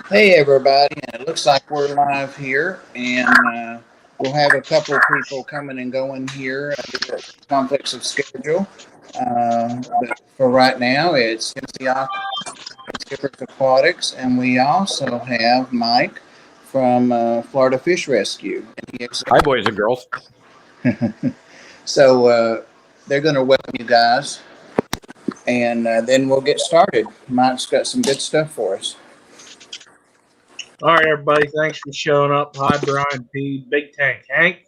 Hey everybody, and it looks like we're live here, and we'll have a couple of people coming and going here due to conflicts of schedule. But for right now, it's Tennessee Skippers Aquatics, and we also have Mike from Florida Fish Rescue. And Hi, boys and girls. so they're going to welcome you guys, and then we'll get started. Mike's got some good stuff for us. All right, everybody. Thanks for showing up. Hi, Brian P. Big Tank Hank,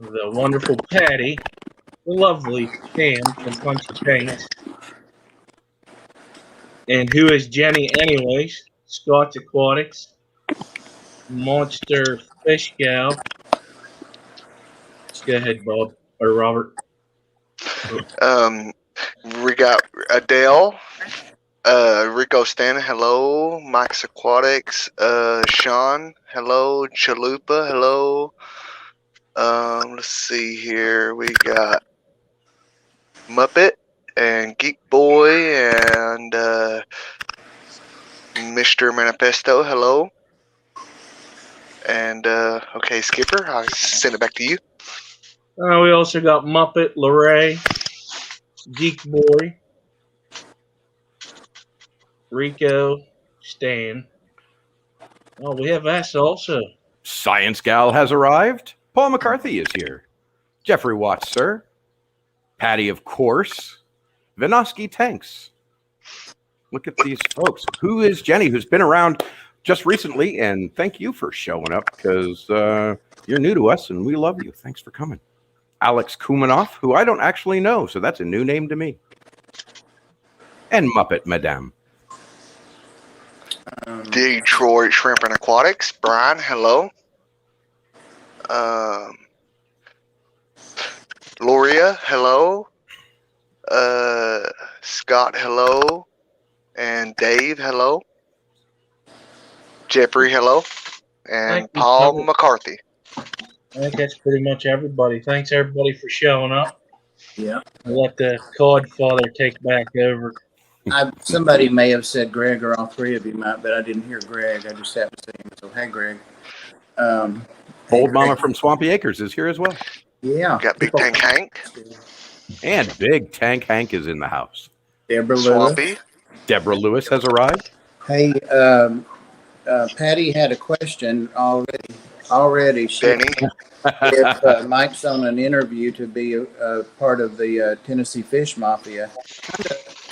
the wonderful Patty, the lovely Pam from Punchy Paints, and who is Jenny, anyways? Scott's Aquatics, Monster Fish Gal. Let's go ahead, Bob or Robert. We got Adele, Rico Stanton, hello. Max Aquatics, Sean, hello. Chalupa, hello. Let's see here. We got Muppet and Geek Boy and Mr. Manifesto, hello. And okay, Skipper, I'll send it back to you. We also got Muppet, Lorray, Geek Boy, Rico, Stan. Oh, we have us also. Science Gal has arrived. Paul McCarthy is here. Jeffrey Watts, sir. Patty, of course. Vinosky Tanks. Look at these folks. Who is Jenny, who's been around just recently? And thank you for showing up because you're new to us and we love you. Thanks for coming. Alex Kumanoff, who I don't actually know, so that's a new name to me. And Muppet Madame. Detroit Shrimp and Aquatics, Brian, hello. Loria, hello. Scott, hello. And Dave, hello. Jeffrey, hello. And Paul McCarthy. I think that's pretty much everybody. Thanks, everybody, for showing up. Yeah. I'll let the Codfather take back over. Somebody may have said Greg, or all three of you might, but I didn't hear Greg. I just happened to see him. So, hey, Greg. Old Mama from Swampy Acres is here as well. Yeah. Got Big Tank Hank. And Big Tank Hank is in the house. Deborah Swampy. Lewis. Deborah Lewis has arrived. Hey, Patty had a question already. Benny. If Mike's on an interview to be a part of the Tennessee Fish Mafia,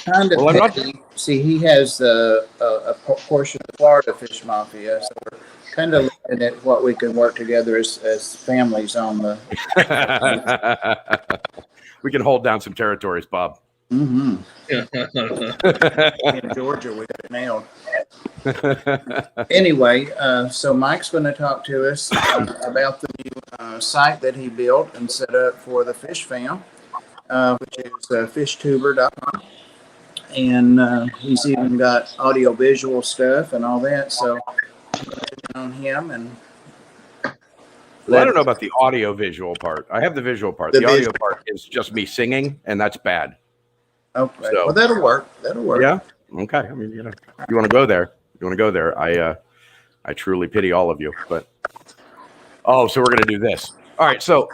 kind of. Well, See, he has a portion of the Florida Fish Mafia, so we're kind of looking at what we can work together as families on the. We can hold down some territories, Bob. Mm-hmm. In Georgia, we got it nailed. Anyway, so Mike's going to talk to us about the new site that he built and set up for the fish fam, which is Fishtuber.com. And he's even got audio-visual stuff and all that. So I'm going to turn on him and. Well, I don't know about the audio-visual part. I have the visual part. The audio part is just me singing, and that's bad. Okay. So, well, that'll work. Yeah. Okay. I mean, you want to go there. I truly pity all of you. But so we're gonna do this. All right. So,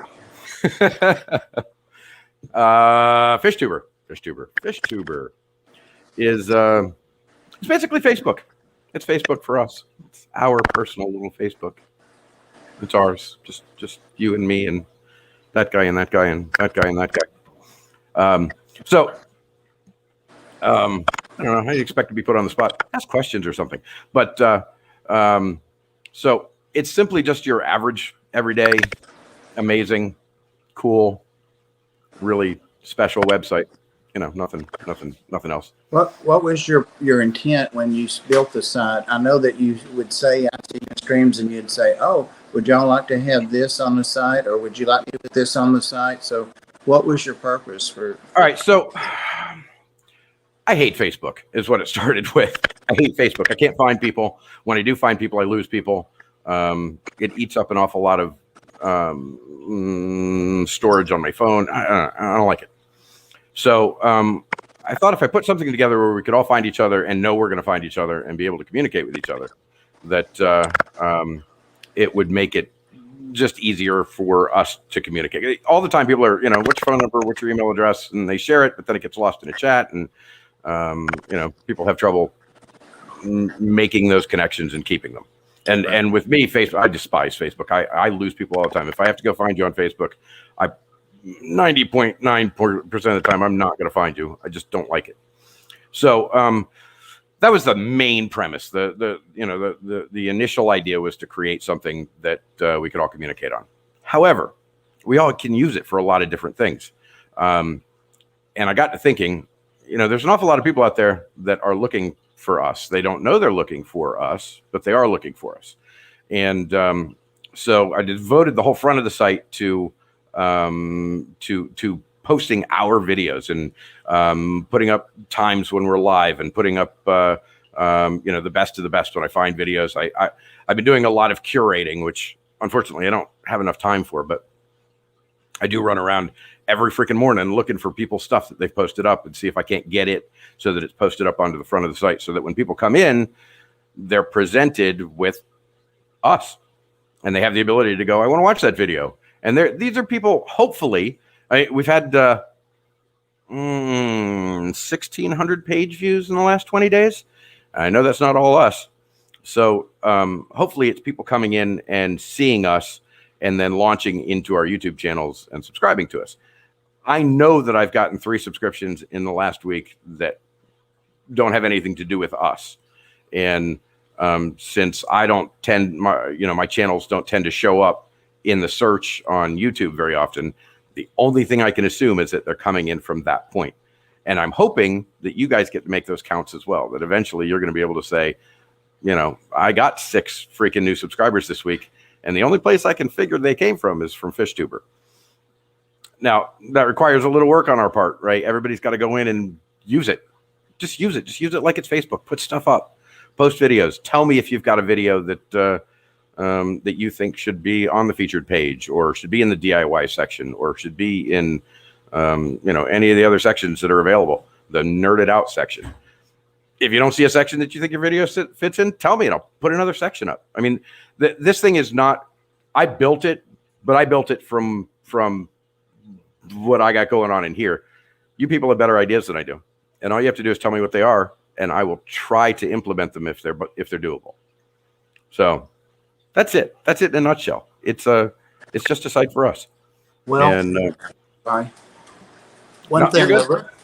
Fishtuber is it's basically Facebook. It's Facebook for us. It's our personal little Facebook. It's ours. Just you and me and that guy and that guy and that guy and that guy. I don't know how you expect to be put on the spot. Ask questions or something. But so it's simply just your average, everyday, amazing, cool, really special website. Nothing else. What was your intent when you built the site? I know that you would say, I see your streams, and you'd say, "Oh, would y'all like to have this on the site, or would you like me to put this on the site?" So, what was your purpose for? All right, so I hate Facebook. Is what it started with. I hate Facebook. I can't find people. When I do find people, I lose people. It eats up an awful lot of storage on my phone. I don't like it. So I thought if I put something together where we could all find each other and know we're going to find each other and be able to communicate with each other, that it would make it just easier for us to communicate. All the time people are, what's your phone number, what's your email address, and they share it, but then it gets lost in a chat, and people have trouble making those connections and keeping them. And with me, Facebook, I despise Facebook. I lose people all the time. If I have to go find you on Facebook, 90.9% of the time, I'm not going to find you. I just don't like it. So that was the main premise. The initial idea was to create something that we could all communicate on. However, we all can use it for a lot of different things. And I got to thinking, there's an awful lot of people out there that are looking for us. They don't know they're looking for us, but they are looking for us. And so I devoted the whole front of the site to posting our videos and putting up times when we're live and putting up the best of the best when I find videos. I've been doing a lot of curating, which unfortunately I don't have enough time for, but I do run around every freaking morning looking for people's stuff that they've posted up and see if I can't get it so that it's posted up onto the front of the site, so that when people come in, they're presented with us and they have the ability to go, I want to watch that video. And these are people, hopefully, we've had 1,600 page views in the last 20 days. I know that's not all us. So hopefully it's people coming in and seeing us and then launching into our YouTube channels and subscribing to us. I know that I've gotten 3 subscriptions in the last week that don't have anything to do with us. And since I don't tend, my channels don't tend to show up in the search on YouTube very often, the only thing I can assume is that they're coming in from that point. And I'm hoping that you guys get to make those counts as well, that eventually you're going to be able to say, I got 6 freaking new subscribers this week, and the only place I can figure they came from is from Fishtuber. Now, that requires a little work on our part, right? Everybody's got to go in and use it. Just use it. Just use it like it's Facebook. Put stuff up. Post videos. Tell me if you've got a video that that you think should be on the featured page, or should be in the DIY section, or should be in any of the other sections that are available. The nerded out section. If you don't see a section that you think your video fits in, tell me and I'll put another section up. I mean, this thing is not, I built it, but I built it from what I got going on in here. You people have better ideas than I do. And all you have to do is tell me what they are, and I will try to implement them if they're doable. So that's it. That's it in a nutshell. It's just a site for us. Well, and sorry. One thing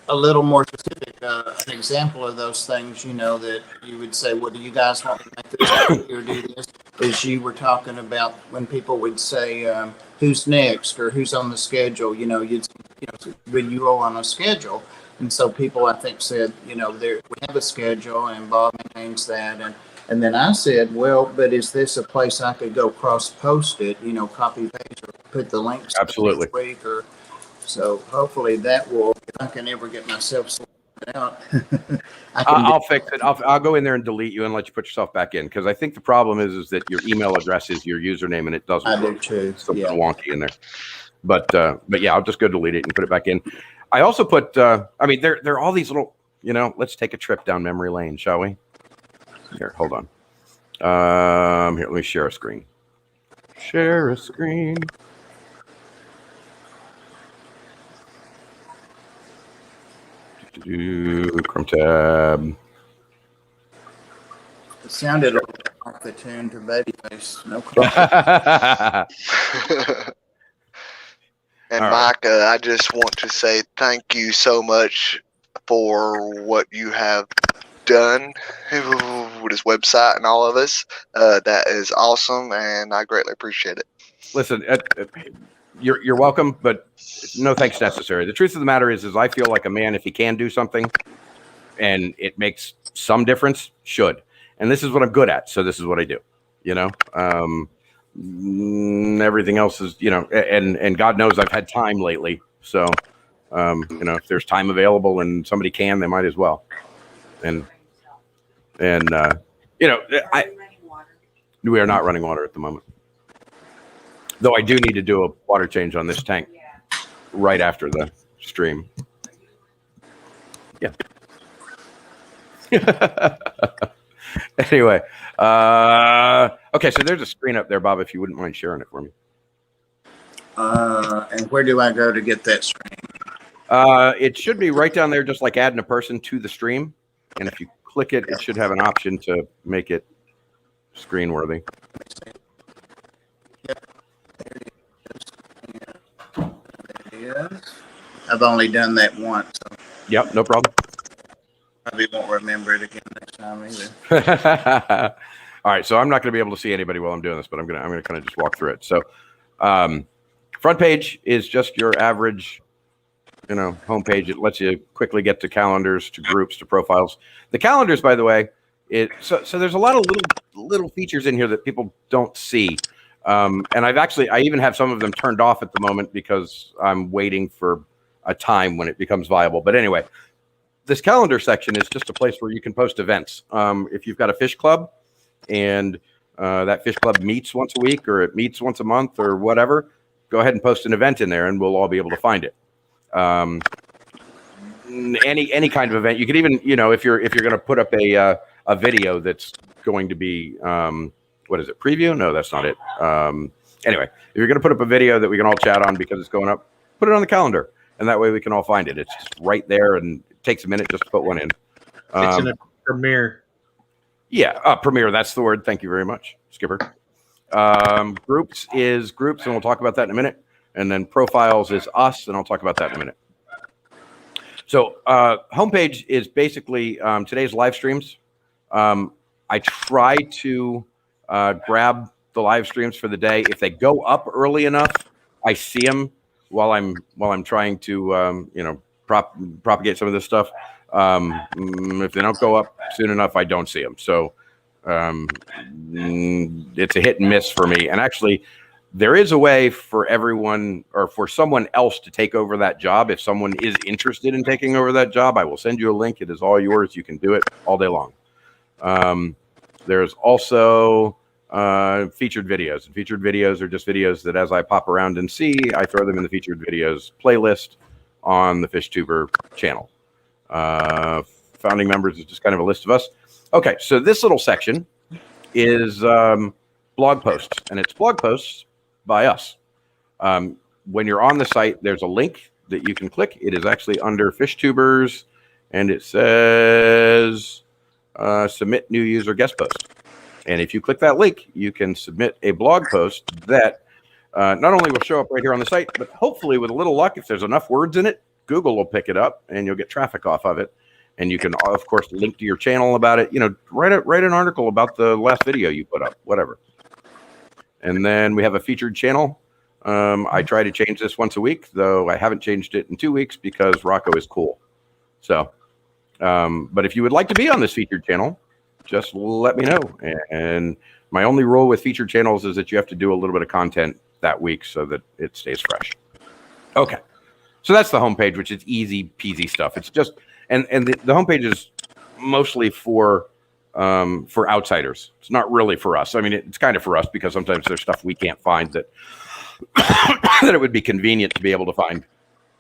a little more specific, an example of those things, that you would say, well, do you guys want to make this or do this? Is you were talking about when people would say, who's next or who's on the schedule, when you are on a schedule. And so people, I think, said, we have a schedule and Bob maintains that. And then I said, well, but is this a place I could go cross-post it, copy paste or put the links Absolutely. Next week? So hopefully that will, if I can ever get myself sorted out. I'll fix it. I'll go in there and delete you and let you put yourself back in, because I think the problem is that your email address is your username and it doesn't I work. do too. Something wonky in there. But yeah, I'll just go delete it and put it back in. I also put, there are all these little, let's take a trip down memory lane, shall we? Here, hold on. Here, let me share a screen. Share a screen. Chrome tab. It sounded a little like the tune to Babyface. No problem. And All right. Mike, I just want to say thank you so much for what you have done with this website and all of us. That is awesome, and I greatly appreciate it. Listen, you're welcome, but no thanks necessary. The truth of the matter is I feel like a man, if he can do something and it makes some difference, should. And this is what I'm good at, so this is what I do. Everything else is, and God knows I've had time lately. So, if there's time available and somebody can, they might as well. And we are not running water at the moment. Though I do need to do a water change on this tank right after the stream. Yeah. Anyway, okay, so there's a screen up there, Bob, if you wouldn't mind sharing it for me. And where do I go to get that screen? It should be right down there, just like adding a person to the stream. And if you click it, it should have an option to make it screen worthy. Yep. There it is. There it is. I've only done that once, so Yep, no problem. probably won't remember it again next time either. All right, so I'm not going to be able to see anybody while I'm doing this, but I'm going to kind of just walk through it. So, front page is just your average, homepage. It lets you quickly get to calendars, to groups, to profiles. The calendars, by the way, so there's a lot of little features in here that people don't see. And I even have some of them turned off at the moment because I'm waiting for a time when it becomes viable. But anyway, this calendar section is just a place where you can post events. If you've got a fish club and that fish club meets once a week or it meets once a month or whatever, go ahead and post an event in there and we'll all be able to find it. Any kind of event. You could even, if you're going to put up a video that's going to be, what is it? Preview? No, that's not it. Anyway, if you're going to put up a video that we can all chat on because it's going up, put it on the calendar. And that way we can all find it. It's just right there, and it takes a minute just to put one in. It's in a Premiere. Yeah, Premiere. That's the word. Thank you very much, Skipper. Groups is groups, and we'll talk about that in a minute. And then profiles is us, and I'll talk about that in a minute. So homepage is basically today's live streams. I try to grab the live streams for the day. If they go up early enough, I see them while I'm trying to propagate some of this stuff. If they don't go up soon enough, I don't see them. So it's a hit and miss for me. And actually, there is a way for everyone or for someone else to take over that job. If someone is interested in taking over that job, I will send you a link. It is all yours. You can do it all day long. There's also featured videos. And featured videos are just videos that as I pop around and see, I throw them in the featured videos playlist on the Fishtuber channel. Founding members is just kind of a list of us. Okay, so this little section is blog posts, and it's blog posts by us. When you're on the site, there's a link that you can click. It is actually under Fishtubers, and it says submit new user guest post. And if you click that link, you can submit a blog post that not only will show up right here on the site, but hopefully with a little luck, if there's enough words in it, Google will pick it up and you'll get traffic off of it. And you can, of course, link to your channel about it. Write an article about the last video you put up, whatever. And then we have a featured channel. I try to change this once a week, though I haven't changed it in 2 weeks because Rocco is cool. So, but if you would like to be on this featured channel, just let me know. And my only rule with featured channels is that you have to do a little bit of content that week so that it stays fresh. Okay. So that's the homepage, which is easy peasy stuff. It's just, and the homepage is mostly for outsiders. It's not really for us. I mean, it's kind of for us because sometimes there's stuff we can't find that that it would be convenient to be able to find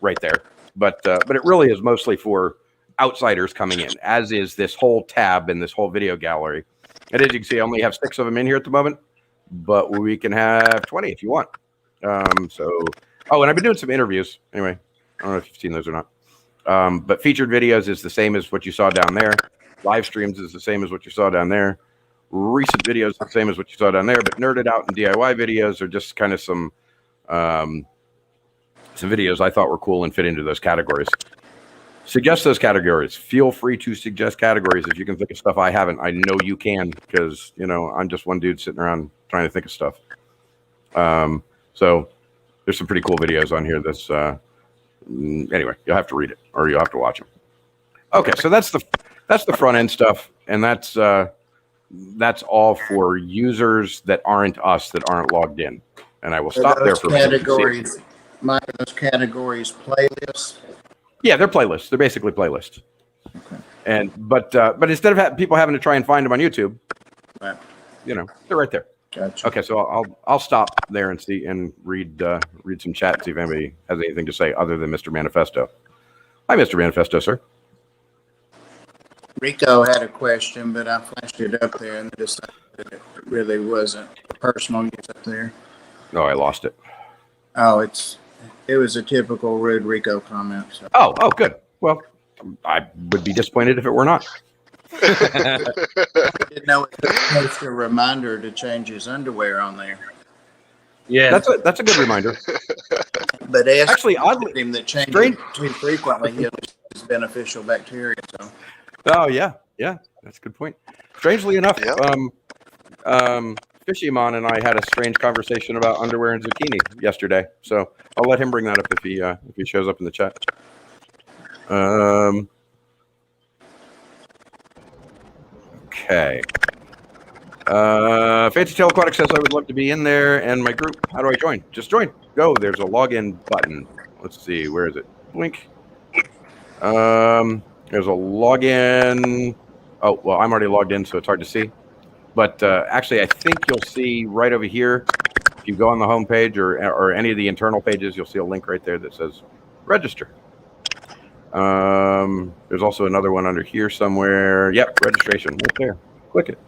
right there. But it really is mostly for outsiders coming in, as is this whole tab and this whole video gallery. And as you can see, I only have 6 of them in here at the moment, but we can have 20 if you want. And I've been doing some interviews. Anyway, I don't know if you've seen those or not. But featured videos is the same as what you saw down there. Live streams is the same as what you saw down there. Recent videos the same as what you saw down there. But nerded out and DIY videos are just kind of some videos I thought were cool and fit into those categories. Suggest those categories. Feel free to suggest categories if you can think of stuff I haven't. I know you can because, I'm just one dude sitting around trying to think of stuff. So there's some pretty cool videos on here. That's anyway, you'll have to read it or you'll have to watch them. Okay, so that's the front end stuff, and that's all for users that aren't us, that aren't logged in. And I will stop there for categories. Mike, are those categories playlists? Yeah, they're playlists. They're basically playlists. Okay. But instead of people having to try and find them on YouTube, right. They're right there. Gotcha. Okay, so I'll stop there and see and read some chat and see if anybody has anything to say other than Mr. Manifesto. Hi, Mr. Manifesto, sir. Rico had a question, but I flashed it up there and decided that it really wasn't personal use up there. No, I lost it. Oh, it was a typical rude Rico comment. So. Oh, good. Well, I would be disappointed if it were not. I didn't know it was supposed a reminder to change his underwear on there. Yeah, That's a good reminder. But Actually, oddly, him that changing too frequently heals his beneficial bacteria. So. Oh yeah, that's a good point. Strangely enough, Yep. Fishimon and I had a strange conversation about underwear and zucchini yesterday. So I'll let him bring that up if he shows up in the chat. Okay. Fancy Tail Aquatic says I would love to be in there and my group. How do I join? Just join. Go. There's a login button. Let's see. Where is it? Blink. There's a login. Oh, well, I'm already logged in, so it's hard to see. But actually, I think you'll see right over here, if you go on the home page or any of the internal pages, you'll see a link right there that says register. There's also another one under here somewhere. Yep, registration right there. Click it.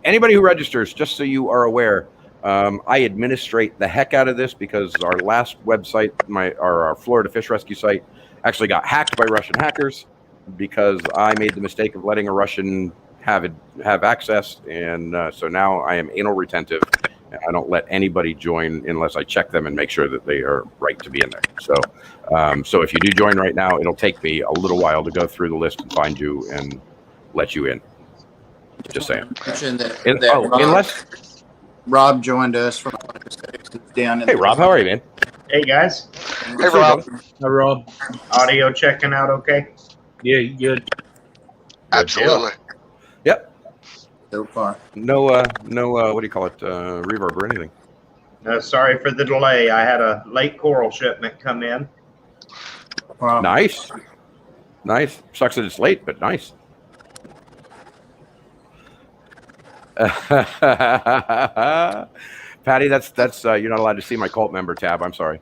Anybody who registers, just so you are aware, I administrate the heck out of this because our last website, our Florida Fish Rescue site, actually got hacked by Russian hackers because I made the mistake of letting a Russian have access, and so now I am anal retentive. I don't let anybody join unless I check them and make sure that they are right to be in there. So if you do join right now, it'll take me a little while to go through the list and find you and let you in. Just saying. Unless Rob joined us from down in Hey, Rob, how are you, man? Hey guys, Hey, Rob. Hi, Rob. audio checking out okay? Yeah, you good? Absolutely. Yep. so far. No, what do you call it? Reverb or anything. Sorry for the delay. I had a late coral shipment come in. Nice. Sucks that it's late, but nice. Patty, that's you're not allowed to see my cult member tab. I'm sorry.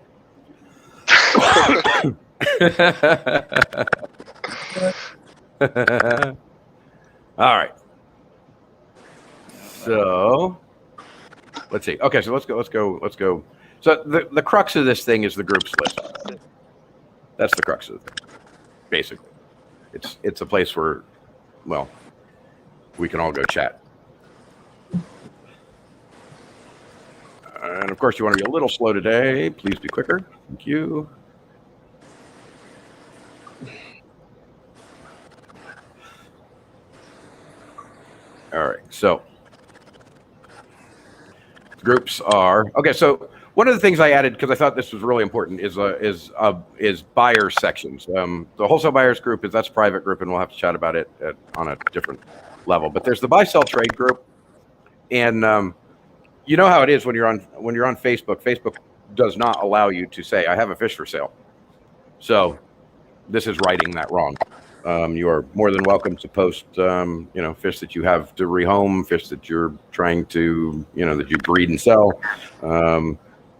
All right. So let's see. Okay, so let's go. So the crux of this thing is the groups list. That's the crux of it. Basically, it's a place where, well, we can all go chat. And of course, you want to be a little slow today. Please be quicker. Thank you. All right. So groups are okay. So one of the things I added because I thought this was really important is buyer sections. The wholesale buyers group that's a private group, and we'll have to chat about it on a different level. But there's the buy sell trade group, and you know how it is when you're on Facebook. Facebook does not allow you to say, I have a fish for sale. So this is righting that wrong. You are more than welcome to post, fish that you have to rehome, fish that you're trying to, that you breed and sell,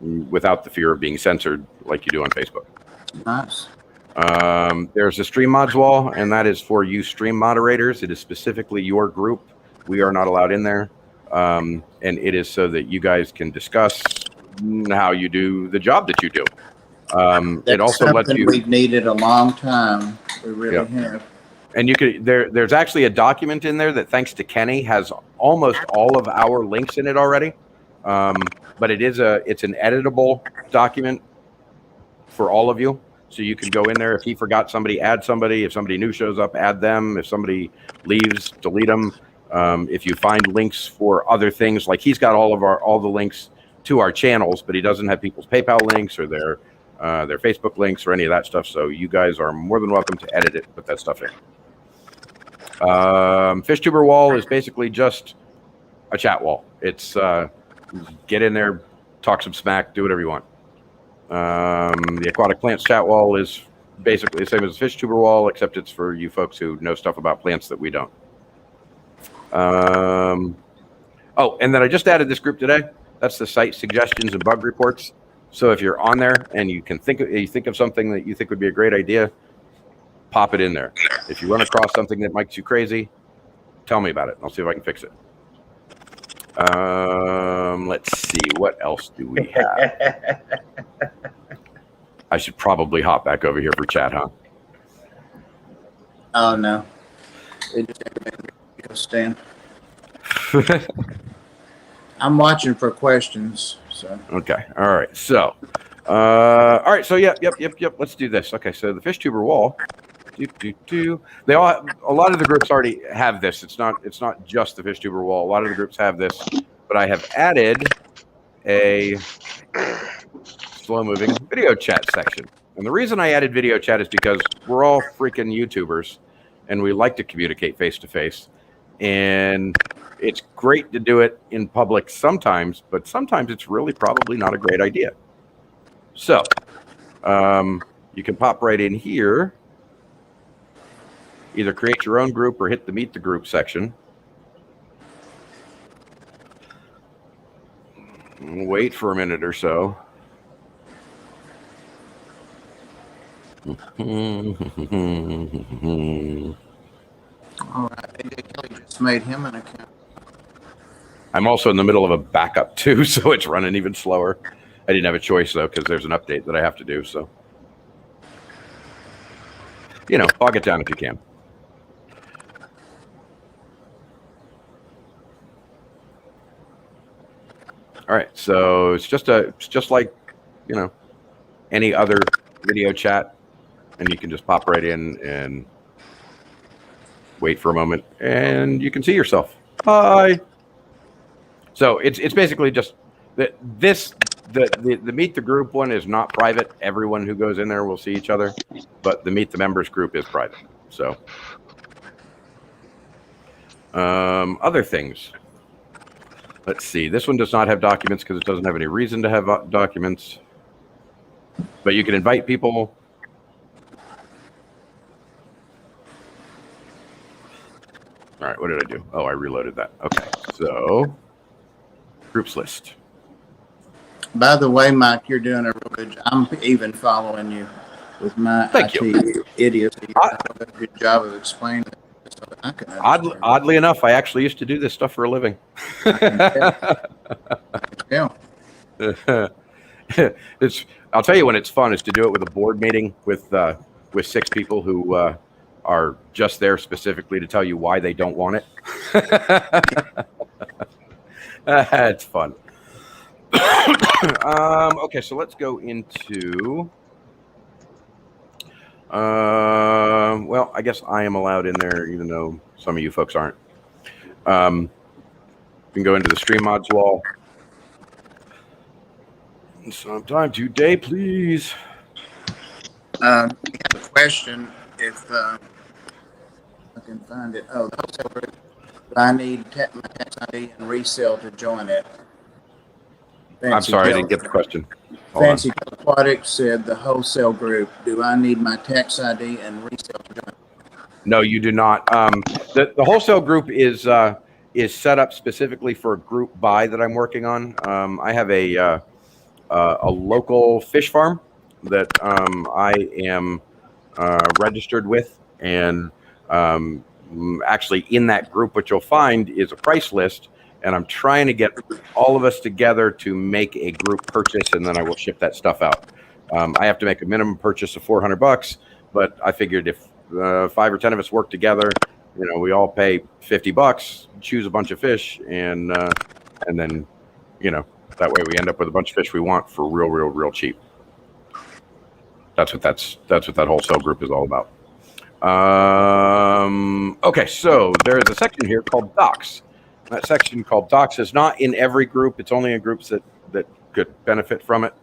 without the fear of being censored like you do on Facebook. Nice. There's a stream mods wall, and that is for you stream moderators. It is specifically your group. We are not allowed in there. And it is so that you guys can discuss how you do the job that you do. It also lets you. We've needed a long time. We really have. And you could there's actually a document in there that, thanks to Kenny, has almost all of our links in it already. But it's an editable document for all of you. So you can go in there. If he forgot somebody, add somebody. If somebody new shows up, add them. If somebody leaves, delete them. If you find links for other things, like he's got all the links to our channels, but he doesn't have people's PayPal links or their Facebook links or any of that stuff. So you guys are more than welcome to edit it, put that stuff in. Fishtuber wall is basically just a chat wall. It's get in there, talk some smack, do whatever you want. The aquatic plants chat wall is basically the same as the Fishtuber wall, except it's for you folks who know stuff about plants that we don't. Oh, and then I just added this group today. That's the site suggestions and bug reports. So if you're on there and you think of something that you think would be a great idea, pop it in there. If you run across something that makes you crazy, tell me about it. I'll see if I can fix it. Let's see. What else do we have? I should probably hop back over here for chat, huh? Oh no, it just go stand. I'm watching for questions. So Okay. All right. So, all right. So, yep. Let's do this. Okay. So the Fishtuber wall. They all. A lot of the groups already have this. It's not just the Fishtuber wall. A lot of the groups have this, but I have added a slow-moving video chat section. And the reason I added video chat is because we're all freaking YouTubers, and we like to communicate face to face. And it's great to do it in public sometimes, but sometimes it's really probably not a great idea. So you can pop right in here, either create your own group or hit the meet the group section. Wait for a minute or so. all right, AJ Kelly just made him an account. I'm also in the middle of a backup too, so it's running even slower. I didn't have a choice though, because there's an update that I have to do. So, bog it down if you can. All right, so it's just like, any other video chat, and you can just pop right in and wait for a moment, and you can see yourself. Hi. So it's basically just that the meet the group one is not private. Everyone who goes in there will see each other, but the meet the members group is private. So other things. Let's see. This one does not have documents because it doesn't have any reason to have documents. But you can invite people. All right, what did I do? Oh, I reloaded that. Okay, so groups list. By the way, Mike, you're doing a real good job. I'm even following you with my Thank IT idiocy. You do a good job of explaining it. So I can Oddly enough, I actually used to do this stuff for a living. Yeah. I'll tell you when it's fun is to do it with a board meeting with 6 people who are just there specifically to tell you why they don't want it. It's fun. Okay, so let's go into. Well, I guess I am allowed in there, even though some of you folks aren't. You can go into the stream mods wall. Sometime today, please. We have a question. If I can find it. Oh, the wholesale group. Do I need my tax ID and resale to join it? I'm sorry, I didn't get the question. Fancy Aquatics said the wholesale group. Do I need my tax ID and resale to join it? No, you do not. The wholesale group is set up specifically for a group buy that I'm working on. I have a local fish farm that I am registered with, and actually in that group, what you'll find is a price list, and I'm trying to get all of us together to make a group purchase, and then I will ship that stuff out. I have to make a minimum purchase of $400, but I figured if 5 or 10 of us work together, we all pay $50, choose a bunch of fish, and then, that way we end up with a bunch of fish we want for real cheap. That's what that wholesale group is all about. Okay, so there is a section here called Docs. That section called Docs is not in every group. It's only in groups that could benefit from it.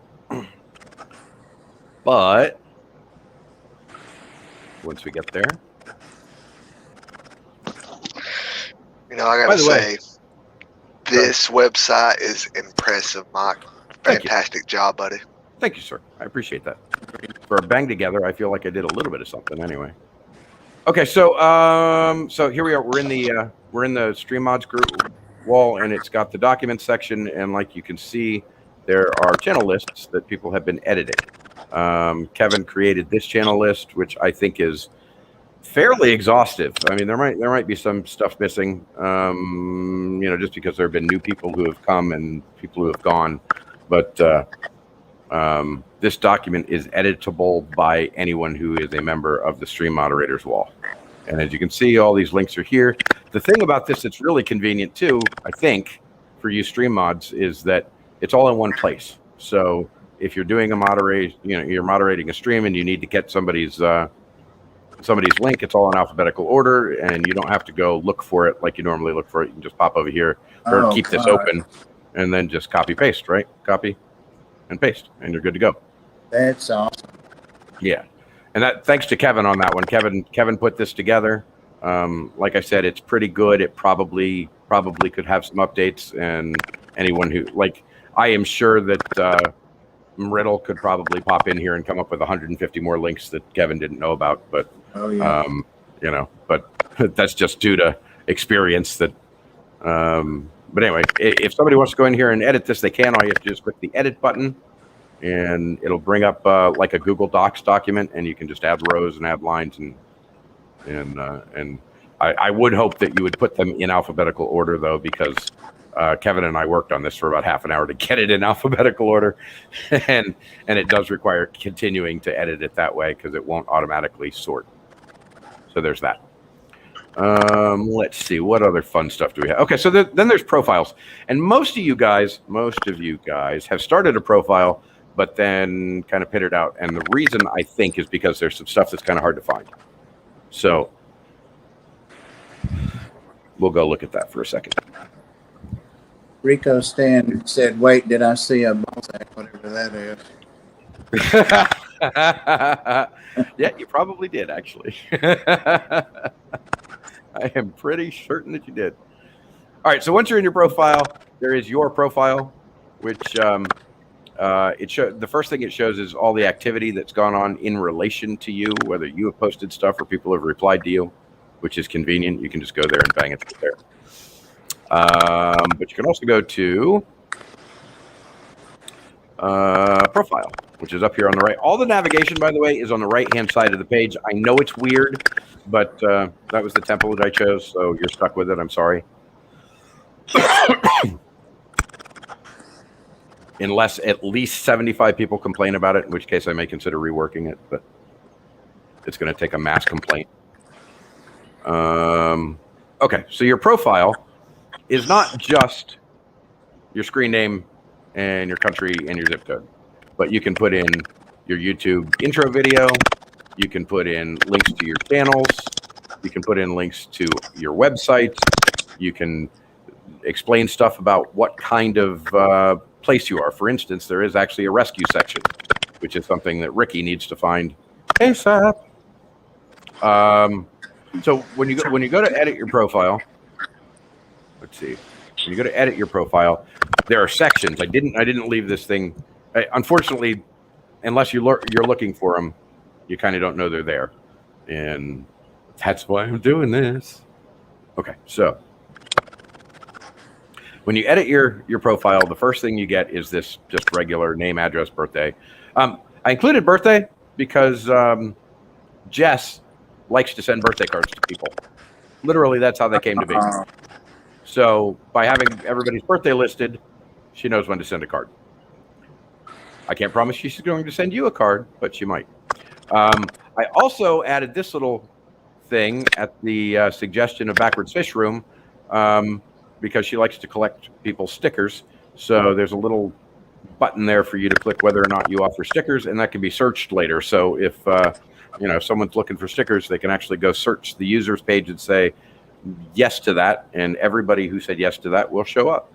But once we get there. I gotta say, this website is impressive, Mike. Fantastic job, buddy. Thank you, sir. I appreciate that. For a bang together, I feel like I did a little bit of something anyway. Okay, so here we are. We're in the Stream Mods group wall, and it's got the documents section, and like you can see, there are channel lists that people have been editing. Kevin created this channel list, which I think is fairly exhaustive. I mean, there might be some stuff missing, just because there have been new people who have come and people who have gone. But this document is editable by anyone who is a member of the Stream Moderators Wall. And as you can see, all these links are here. The thing about this that's really convenient too, I think, for you stream mods, is that it's all in one place. So if you're doing you're moderating a stream and you need to get somebody's link, it's all in alphabetical order, and you don't have to go look for it like you normally look for it. You can just pop over here or keep this open and then just copy paste, right? Copy and paste, and you're good to go. That's awesome. Yeah. And that, thanks to Kevin on that one. Kevin put this together. Like I said, it's pretty good. It probably could have some updates, and anyone who, like, I am sure that Riddle could probably pop in here and come up with 150 more links that Kevin didn't know about. But but that's just due to experience. That. But anyway, if somebody wants to go in here and edit this, they can. All you have to do is click the edit button, and it'll bring up like a Google Docs document, and you can just add rows and add lines, and I would hope that you would put them in alphabetical order, though, because Kevin and I worked on this for about half an hour to get it in alphabetical order, and it does require continuing to edit it that way because it won't automatically sort. So there's that. Let's see, what other fun stuff do we have? Okay, so then there's profiles, and most of you guys have started a profile, but then kind of pittered out. And the reason, I think, is because there's some stuff that's kind of hard to find. So we'll go look at that for a second. Rico Stan said, "Wait, did I see a Balzac?" Whatever that is. Yeah, you probably did, actually. I am pretty certain that you did. All right, so once you're in your profile, there is your profile, which the first thing it shows is all the activity that's gone on in relation to you, whether you have posted stuff or people have replied to you, which is convenient. You can just go there and bang it there. But you can also go to profile, which is up here on the right. All the navigation, by the way, is on the right-hand side of the page. I know it's weird, but that was the template I chose, so you're stuck with it. I'm sorry. Unless at least 75 people complain about it, in which case I may consider reworking it, but it's going to take a mass complaint. Okay, so your profile is not just your screen name and your country and your zip code, but you can put in your YouTube intro video, you can put in links to your channels, you can put in links to your website, you can explain stuff about what kind of place you are. For instance, there is actually a rescue section, which is something that Ricky needs to find ASAP. So when you go to edit your profile, let's see. When you go to edit your profile, there are sections. I didn't leave this thing. Unfortunately, unless you're looking for them, you kind of don't know they're there, and that's why I'm doing this. Okay, so when you edit your profile, the first thing you get is this just regular name, address, birthday. I included birthday because Jess likes to send birthday cards to people. Literally, that's how they came to be. So by having everybody's birthday listed, she knows when to send a card. I can't promise she's going to send you a card, but she might. I also added this little thing at the suggestion of Backwards Fish Room because she likes to collect people's stickers. So there's a little button there for you to click whether or not you offer stickers, and that can be searched later. So if if someone's looking for stickers, they can actually go search the users page and say yes to that, and everybody who said yes to that will show up.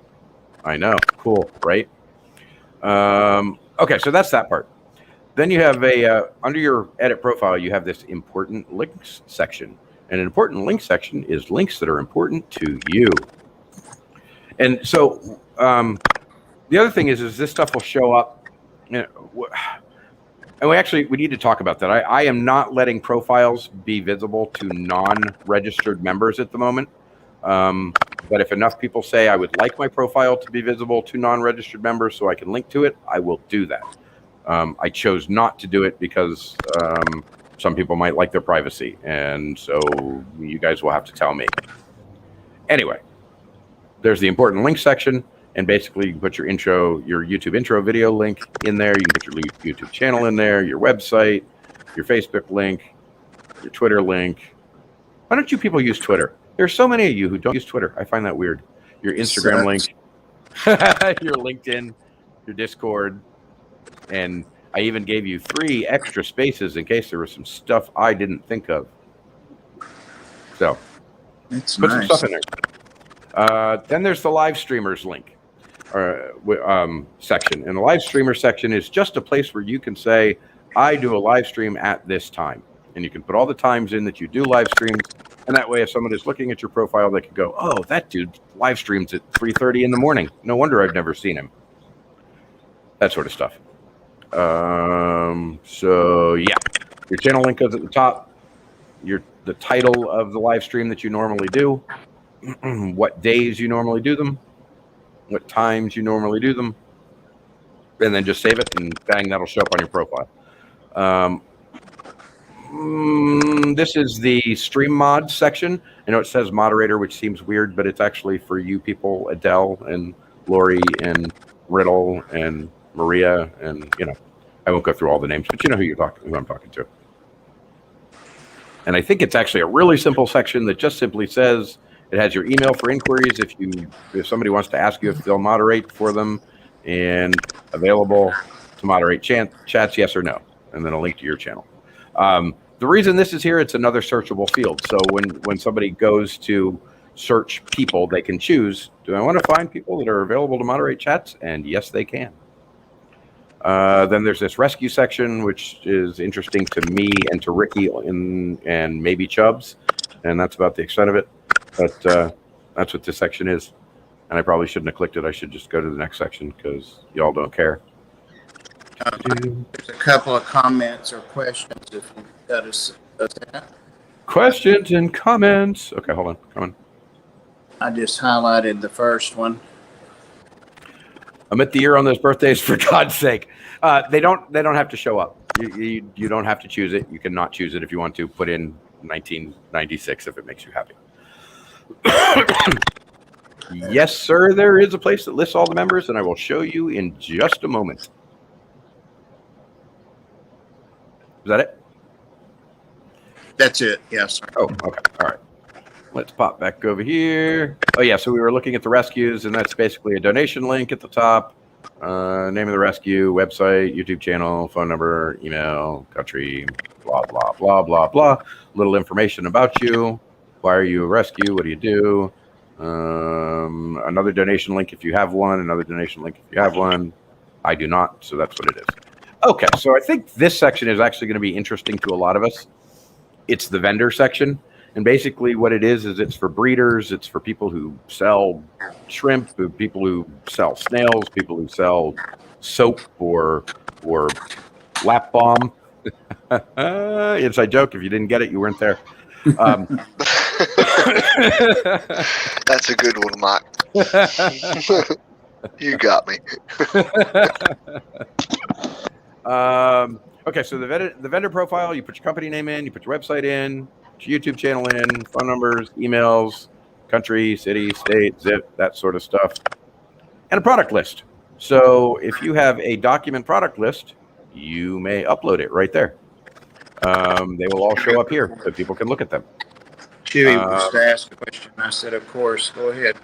I know, cool, right? Okay, so that's that part. Then you have under your edit profile, you have this important links section. And an important link section is links that are important to you. And so the other thing is this stuff will show up. And we need to talk about that. I am not letting profiles be visible to non-registered members at the moment. But if enough people say I would like my profile to be visible to non-registered members so I can link to it, I will do that. I chose not to do it because Some people might like their privacy, and so you guys will have to tell me. Anyway, there's the important link section, and basically you can put your YouTube intro video link in there. You can put your YouTube channel in there, your website, your Facebook link, your Twitter link. Why don't you people use Twitter? There's so many of you who don't use Twitter. I find that weird. Your Instagram link, your LinkedIn, your Discord, and I even gave you 3 extra spaces in case there was some stuff I didn't think of. So It's put nice. some stuff in there. Then there's the live streamers link section. And the live streamer section is just a place where you can say, I do a live stream at this time. And you can put all the times in that you do live streams. And that way, if someone is looking at your profile, they can go, oh, that dude live streams at 3:30 in the morning. No wonder I've never seen him. That sort of stuff. So yeah, your channel link goes at the top. The title of the live stream that you normally do, what days you normally do them, what times you normally do them, and then just save it, and bang, that'll show up on your profile. This is the stream mod section. I know it says moderator, which seems weird, but it's actually for you people, Adele and Lori and Riddle and Maria, and I won't go through all the names, but you know who I'm talking to. And I think it's actually a really simple section that just simply says it has your email for inquiries if somebody wants to ask you if they'll moderate for them, and available to moderate chats, yes or no, and then a link to your channel. The reason this is here, it's another searchable field. So when somebody goes to search people, they can choose, do I want to find people that are available to moderate chats? And yes, they can. Then there's this rescue section, which is interesting to me and to Ricky and maybe Chubbs. And that's about the extent of it. But that's what this section is. And I probably shouldn't have clicked it. I should just go to the next section because y'all don't care. There's a couple of comments or questions if you've got a Questions and comments. Okay, hold on. Come on. I just highlighted the first one. Omit the year on those birthdays, for God's sake. They don't have to show up. You don't have to choose it. You can not choose it if you want to. Put in 1996 if it makes you happy. Yes, sir. There is a place that lists all the members, and I will show you in just a moment. Is that it? That's it. Yes, sir. Oh, okay. All right. Let's pop back over here. Oh, yeah. So we were looking at the rescues, and that's basically a donation link at the top. Name of the rescue, website, YouTube channel, phone number, email, country, blah, blah, blah, blah, blah. Little information about you. Why are you a rescue? What do you do? Another donation link if you have one. Another donation link if you have one. I do not, so that's what it is. Okay, so I think this section is actually going to be interesting to a lot of us. It's the vendor section. And basically what it is it's for breeders. It's for people who sell shrimp, people who sell snails, people who sell soap or lap balm. Inside joke. If you didn't get it, you weren't there. That's a good one, Mike. You got me. Okay, so the vendor profile, you put your company name in, you put your website in, put your YouTube channel in, phone numbers, emails, country, city, state, zip, that sort of stuff, and a product list. So if you have a document product list, you may upload it right there. They will all show up here so people can look at them. Chewy wants to ask a question. I said, of course. Go ahead.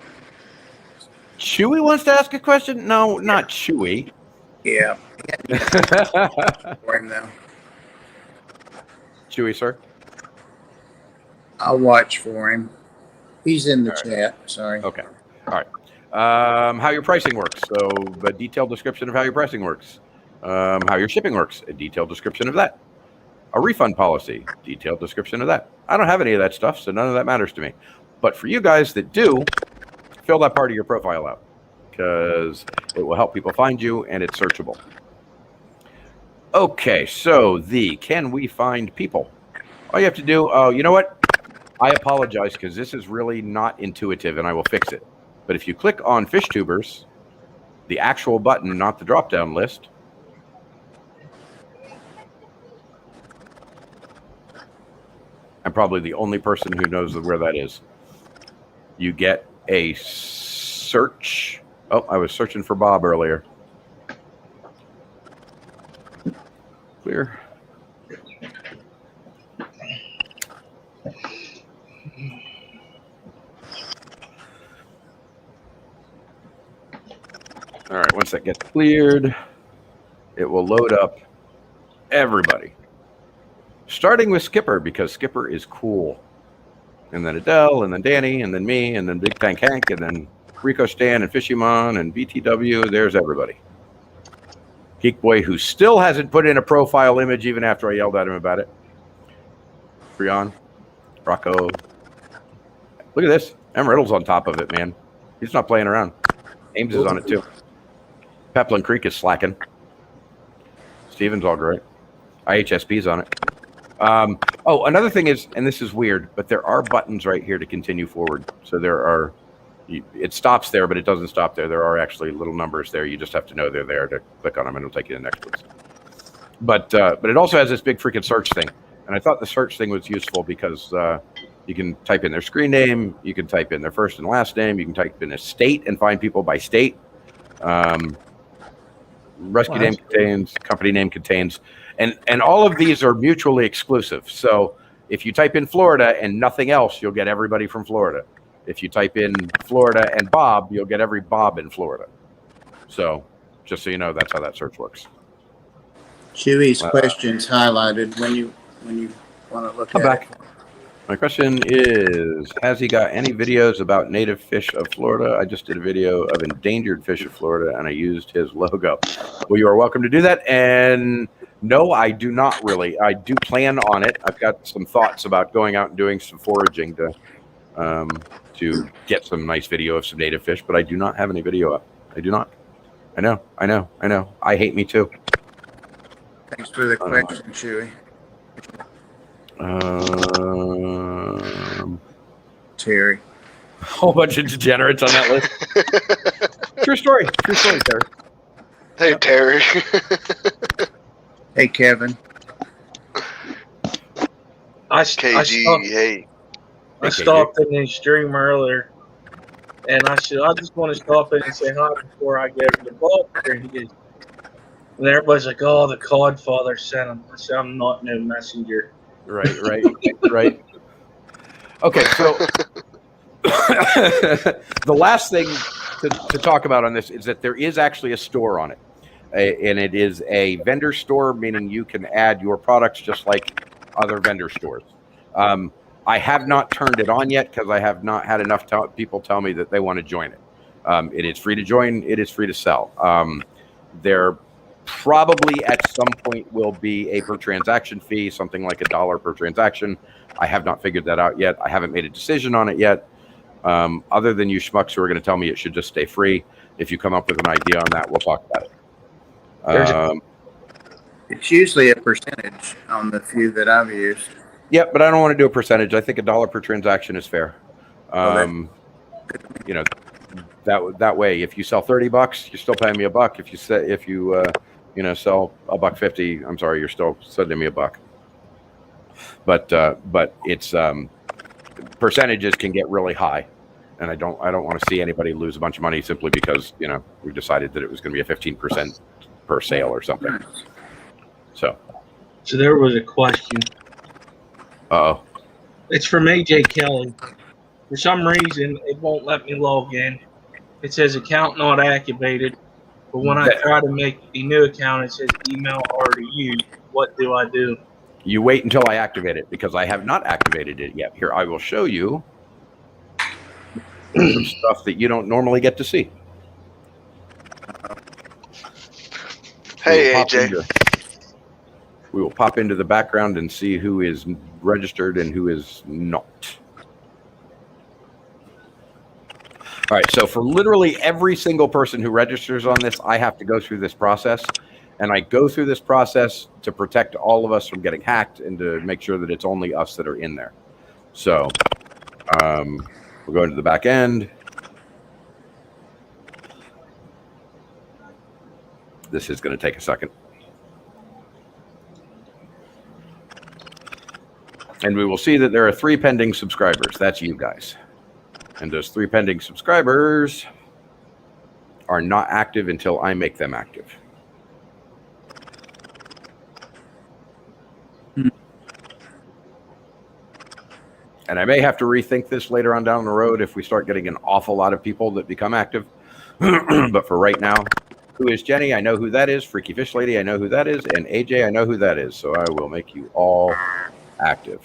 Chewy wants to ask a question? No, not Chewy. Yeah. For him, though. Chewy, sir? I'll watch for him. He's in the chat. Sorry. Okay. All right. How your pricing works. So a detailed description of how your pricing works. How your shipping works. A detailed description of that. A refund policy. Detailed description of that. I don't have any of that stuff, so none of that matters to me. But for you guys that do, fill that part of your profile out because it will help people find you and it's searchable. Okay, so can we find people? All you have to do, you know what? I apologize because this is really not intuitive and I will fix it. But if you click on Fishtubers, the actual button, not the drop-down list, I'm probably the only person who knows where that is. You get a search. Oh, I was searching for Bob earlier. Clear. All right, once that gets cleared, it will load up everybody. Starting with Skipper, because Skipper is cool. And then Adele, and then Danny, and then me, and then Big Tank Hank, and then Rico Stan, and Fishymon, and BTW. There's everybody. Geek Boy, who still hasn't put in a profile image even after I yelled at him about it. Brian, Rocco. Look at this. M. Riddle's on top of it, man. He's not playing around. Ames is on it, too. Peplin Creek is slacking. Steven's all great. IHSP's on it. Oh, another thing is, and this is weird, but there are buttons right here to continue forward. So there are, it stops there, but it doesn't stop there. There are actually little numbers there. You just have to know they're there to click on them, and it'll take you to the next ones. But it also has this big freaking search thing. And I thought the search thing was useful because you can type in their screen name, you can type in their first and last name, you can type in a state and find people by state. Rescue name contains, company name contains, and all of these are mutually exclusive. So if you type in Florida and nothing else, you'll get everybody from Florida. If you type in Florida and Bob, you'll get every Bob in Florida. So just so you know, that's how that search works. Chewy's question's highlighted when you want to look I'm at back. it. My question is, has he got any videos about native fish of Florida? I just did a video of endangered fish of Florida, and I used his logo. Well, you are welcome to do that. And no, I do not really. I do plan on it. I've got some thoughts about going out and doing some foraging to get some nice video of some native fish, but I do not have any video up. I do not. I know. I hate me too. Thanks for the question, Chewy. Terry. A whole bunch of degenerates on that list. True story, Terry. Hey, Terry. Hey, Kevin. KG, I stopped in the stream earlier, and I said, I just want to stop in and say hi before I get to the ball stream. And everybody's like, oh, the Codfather sent him. I said, I'm not no messenger. Right. Okay, so the last thing to talk about on this is that there is actually a store on it. And it is a vendor store, meaning you can add your products just like other vendor stores. I have not turned it on yet because I have not had enough people tell me that they want to join it. It is free to join. It is free to sell. There probably at some point will be a per transaction fee, something like $1 per transaction. I have not figured that out yet. I haven't made a decision on it yet. Other than you schmucks who are going to tell me it should just stay free. If you come up with an idea on that, we'll talk about it. It's usually a percentage on the few that I've used. Yeah, but I don't want to do a percentage. I think $1 per transaction is fair. You know, that way, if you sell $30, you're still paying me $1. If you sell $1.50, I'm sorry, you're still sending me $1. But it's percentages can get really high, and I don't want to see anybody lose a bunch of money simply because we decided that it was going to be a 15% per sale or something. So there was a question. Uh-oh. It's from AJ Kelly. For some reason, it won't let me log in. It says account not activated. But when I try to make the new account, it says email already used. What do I do? You wait until I activate it because I have not activated it yet. Here, I will show you some stuff that you don't normally get to see. Hey, AJ. We will pop into the background and see who is registered and who is not. All right, so for literally every single person who registers on this, I have to go through this process. And I go through this process to protect all of us from getting hacked and to make sure that it's only us that are in there. So we'll go into the back end. This is going to take a second. And we will see that there are 3 pending subscribers. That's you guys. And those 3 pending subscribers are not active until I make them active. And I may have to rethink this later on down the road if we start getting an awful lot of people that become active. But for right now, who is Jenny? I know who that is. Freaky Fish Lady, I know who that is. And AJ, I know who that is. So I will make you all active.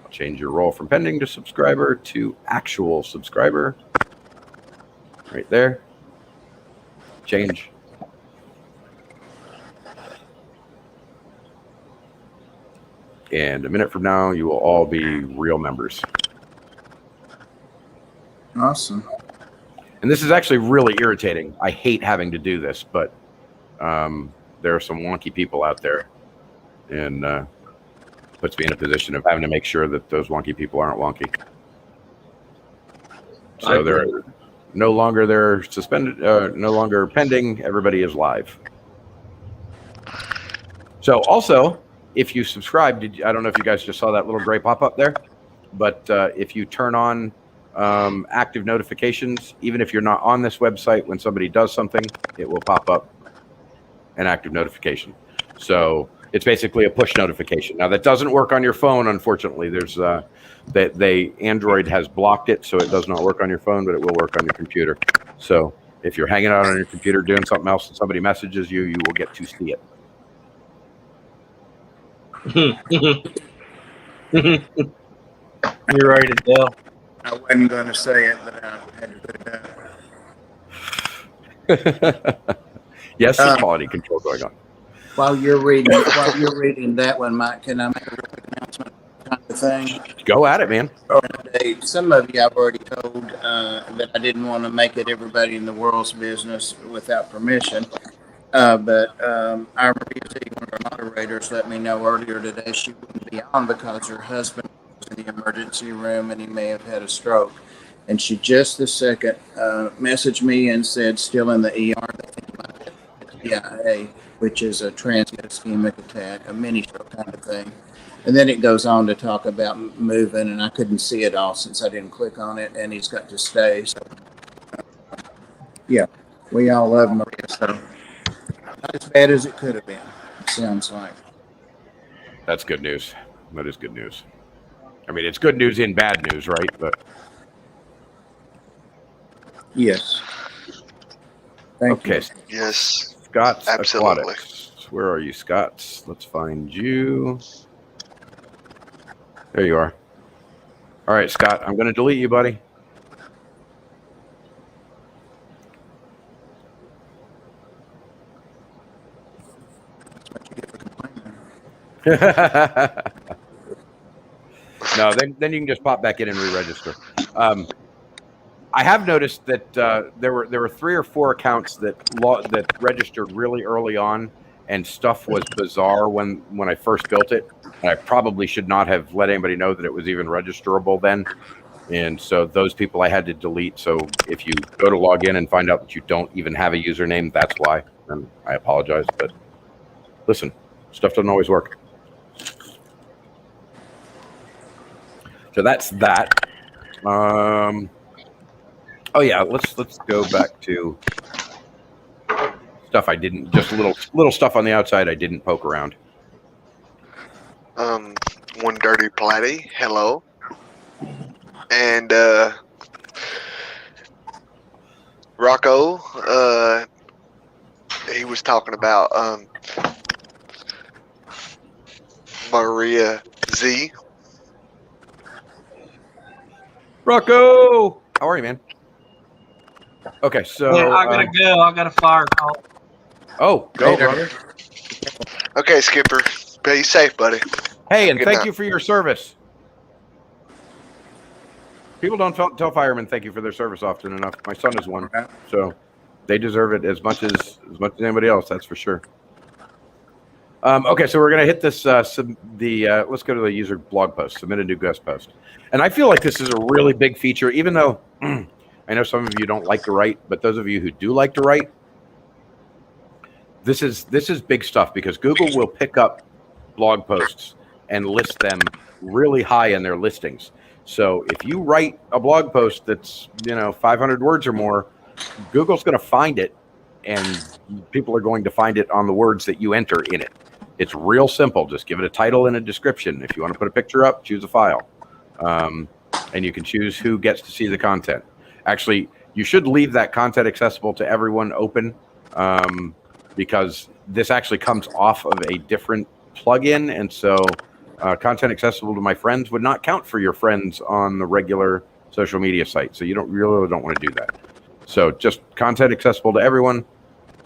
I'll change your role from pending to subscriber to actual subscriber. Right there. Change. And a minute from now, you will all be real members. Awesome. And this is actually really irritating. I hate having to do this, but there are some wonky people out there, and puts me in a position of having to make sure that those wonky people aren't wonky. So they're no longer suspended, no longer pending. Everybody is live. So also, if you subscribe, I don't know if you guys just saw that little gray pop-up there, but if you turn on active notifications, even if you're not on this website, when somebody does something, it will pop up an active notification. So it's basically a push notification. Now that doesn't work on your phone, unfortunately. There's Android has blocked it, so it does not work on your phone, but it will work on your computer. So if you're hanging out on your computer doing something else and somebody messages you, you will get to see it. You're right, Adele. I wasn't going to say it, but I had to put it down. Yes, there's quality control going on. While you're reading that one, Mike, can I make a real quick announcement kind of thing? Go at it, man. Some of you I've already told that I didn't want to make it everybody in the world's business without permission. But our Maria Z, one of our moderators, let me know earlier today she wouldn't be on because her husband was in the emergency room and he may have had a stroke. And she just this second messaged me and said, still in the ER, they think he might have TIA, which is a transient ischemic attack, a mini stroke kind of thing. And then it goes on to talk about moving, and I couldn't see it all since I didn't click on it, and he's got to stay. So, yeah, we all love Maria, so not as bad as it could have been, it sounds like. That's good news. That is good news. I mean, it's good news in bad news, right? But yes. Thank you. Yes. Scott's Absolutely. Aquatics. Where are you, Scott? Let's find you. There you are. All right, Scott, I'm going to delete you, buddy. No, then you can just pop back in and re-register. I have noticed that there were 3 or 4 accounts that registered really early on, and stuff was bizarre when I first built it. And I probably should not have let anybody know that it was even registerable then. And so those people I had to delete. So if you go to log in and find out that you don't even have a username, that's why. And I apologize, but listen, stuff doesn't always work. So that's that. Oh yeah, let's go back to stuff I didn't, just little stuff on the outside I didn't poke around. One Dirty Platty, hello. And Rocco, he was talking about Maria Z. Rocco, how are you, man? Okay, so Yeah, I gotta go. I got a fire call. Oh, go, brother. Okay, Skipper. Be safe, buddy. Hey, and Good thank night. you for your service. People don't tell firemen thank you for their service often enough. My son is one, so they deserve it as much as anybody else. That's for sure. Okay, so we're gonna hit this. Let's go to the user blog post. Submit a new guest post, and I feel like this is a really big feature. Even though I know some of you don't like to write, but those of you who do like to write, this is big stuff because Google will pick up blog posts and list them really high in their listings. So if you write a blog post that's 500 words or more, Google's going to find it, and people are going to find it on the words that you enter in it. It's real simple. Just give it a title and a description. If you want to put a picture up, choose a file, and you can choose who gets to see the content. Actually, you should leave that content accessible to everyone open, because this actually comes off of a different plugin, and so content accessible to my friends would not count for your friends on the regular social media site. So you really don't want to do that. So just content accessible to everyone.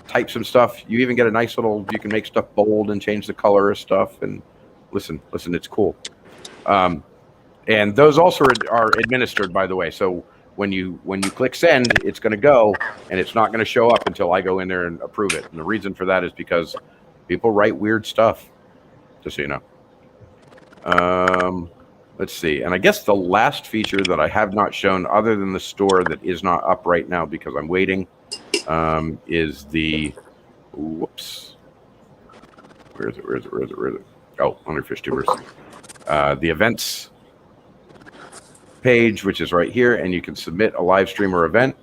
Type some stuff. You even get a nice little. You can make stuff bold and change the color of stuff. And listen, it's cool. And those also are administered, by the way. So when you click send, it's going to go, and it's not going to show up until I go in there and approve it. And the reason for that is because people write weird stuff. Just so you know. Let's see. And I guess the last feature that I have not shown, other than the store that is not up right now because I'm waiting, is the, whoops. Where is it? Oh, under Fishtubers. The events page, which is right here, and you can submit a live stream or event.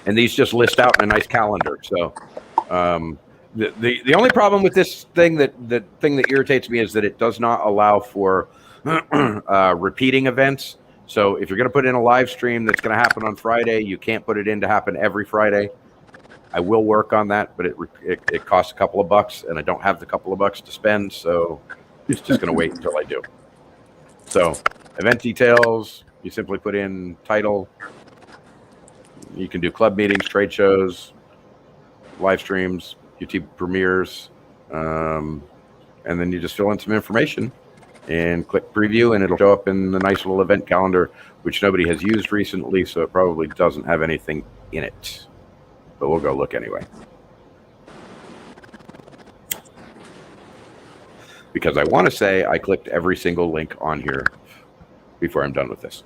And these just list out in a nice calendar. So, the only problem with this thing that irritates me is that it does not allow for repeating events. So if you're going to put in a live stream that's going to happen on Friday, you can't put it in to happen every Friday. I will work on that, but it costs a couple of bucks, and I don't have the couple of bucks to spend, so it's just going to wait until I do. So event details, you simply put in title. You can do club meetings, trade shows, live streams, YouTube premieres, and then you just fill in some information and click preview, and it'll show up in the nice little event calendar, which nobody has used recently, so it probably doesn't have anything in it. But we'll go look anyway. Because I want to say I clicked every single link on here before I'm done with this.